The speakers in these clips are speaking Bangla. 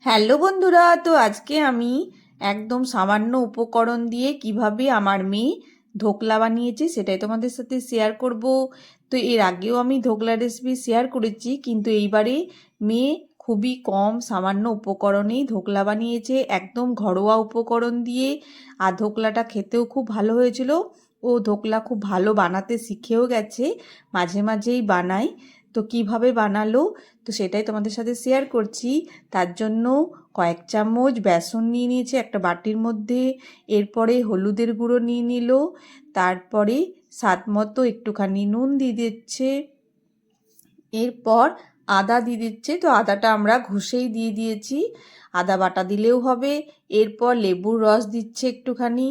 হ্যালো বন্ধুরা, তো আজকে আমি একদম সামান্য উপকরণ দিয়ে কিভাবে আমার মেয়ে ধোকলা বানিয়েছে সেটাই তোমাদের সাথে শেয়ার করব। তো এর আগেও আমি ধোকলা রেসিপি শেয়ার করেছি, কিন্তু এইবারে মেয়ে খুবই কম সামান্য উপকরণেই ধোকলা বানিয়েছে, একদম ঘরোয়া উপকরণ দিয়ে। আর ধোকলাটা খেতেও খুব ভালো হয়েছিল। ও ধোকলা খুব ভালো বানাতে শিখেও গেছে, মাঝে মাঝেই বানায়। তো কিভাবে বানালো তো সেটাই তোমাদের সাথে শেয়ার করছি। তার জন্য কয়েক চামচ বেসন নিয়ে নিয়েছে একটা বাটির মধ্যে। এরপরে হলুদের গুঁড়ো নিয়ে নিল, তারপরে স্বাদ মতো একটুখানি নুন দিয়ে দিচ্ছে, এরপর আদা দিয়ে দিচ্ছে। তো আদাটা আমরা ঘষেই দিয়ে দিয়েছি, আদা বাটা দিলেও হবে। এরপর লেবুর রস দিচ্ছে একটুখানি,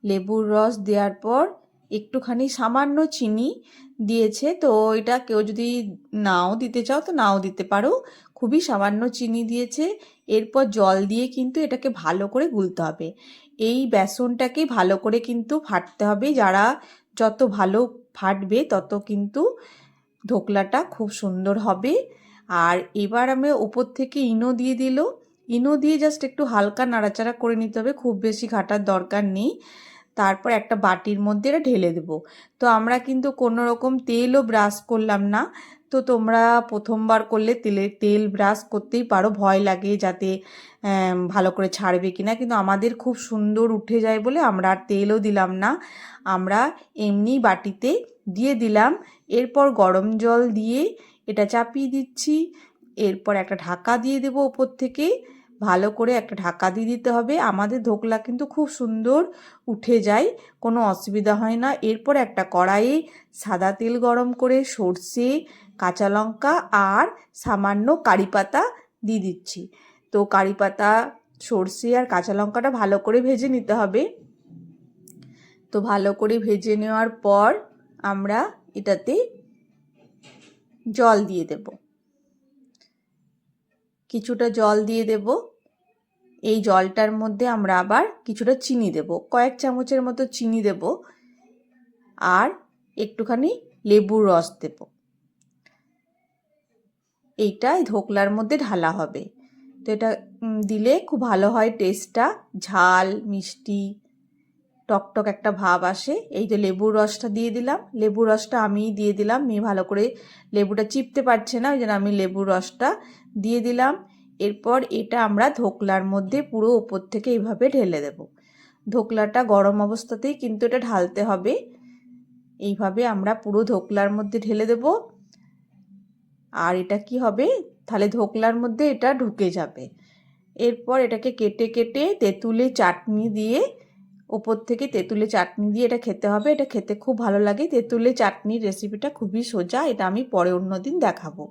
লেবুর রস দেওয়ার পর একটুখানি সামান্য চিনি দিয়েছে। তো এটা কেউ যদি নাও দিতে চাও তো নাও দিতে পারো, খুবই সামান্য চিনি দিয়েছে। এরপর জল দিয়ে কিন্তু এটাকে ভালো করে গুলতে হবে। এই বেসনটাকে ভালো করে কিন্তু ফাটতে হবে, যারা যত ভালো ফাটবে তত কিন্তু ধোকলাটা খুব সুন্দর হবে। আর এবার আমি ওপর থেকে ইনো দিয়ে দিল, ইনো দিয়ে জাস্ট একটু হালকা নাড়াচাড়া করে নিতে হবে, খুব বেশি ঘাটার দরকার নেই। তারপর একটা বাটির মধ্যে এটা ঢেলে দেবো। তো আমরা কিন্তু কোনো রকম তেলও ব্রাশ করলাম না। তো তোমরা প্রথমবার করলে তেল ব্রাশ করতেই পারো, ভয় লাগে যাতে ভালো করে ছাড়বে কিনা, কিন্তু আমাদের খুব সুন্দর উঠে যায় বলে আমরা আর তেলও দিলাম না, আমরা এমনি বাটিতে দিয়ে দিলাম। এরপর গরম জল দিয়ে এটা চাপিয়ে দিচ্ছি। এরপর একটা ঢাকা দিয়ে দেবো ওপর থেকে, ভালো করে একটা ঢাকা দিয়ে দিতে হবে। আমাদের ধোকলা কিন্তু খুব সুন্দর উঠে যায়, কোনো অসুবিধা হয় না। এরপর একটা কড়াইয়ে সাদা তেল গরম করে সর্ষে, কাঁচা লঙ্কা আর সামান্য কারি পাতা দিয়ে দিচ্ছি। তো কারি পাতা, সর্ষে আর কাঁচা লঙ্কাটা ভালো করে ভেজে নিতে হবে। তো ভালো করে ভেজে নেওয়ার পর আমরা এটাতে জল দিয়ে দেব, কিছুটা জল দিয়ে দেব। এই জলটার মধ্যে আমরা আবার কিছুটা চিনি দেব, কয়েক চামচের মতো চিনি দেব, আর একটুখানি লেবুর রস দেব। এইটাই ধোকলার মধ্যে ঢালা হবে। তো এটা দিলে খুব ভালো হয়, টেস্টটা ঝাল মিষ্টি টকটক একটা ভাব আসে। এই যে লেবুর রসটা দিয়ে দিলাম, লেবুর রসটা আমিই দিয়ে দিলাম, মেয়ে ভালো করে লেবুটা চিপতে পারছে না, ওই জন্য আমি লেবুর রসটা দিয়ে দিলাম। এরপর এটা আমরা ধোকলার মধ্যে পুরো ওপর থেকে এইভাবে ঢেলে দেব। ধোকলাটা গরম অবস্থাতেই কিন্তু এটা ঢালতে হবে। এইভাবে আমরা পুরো ধোকলার মধ্যে ঢেলে দেব। আর এটা কি হবে, তাহলে ধোকলার মধ্যে এটা ঢুকে যাবে। এরপর এটাকে কেটে কেটে তেঁতুলের চাটনি দিয়ে, ওপর থেকে তেঁতুলের চাটনি দিয়ে এটা খেতে হবে। এটা খেতে খুব ভালো লাগে। তেঁতুলের চাটনির রেসিপিটা খুবই সোজা, এটা আমি পরে অন্য দিন দেখাবো।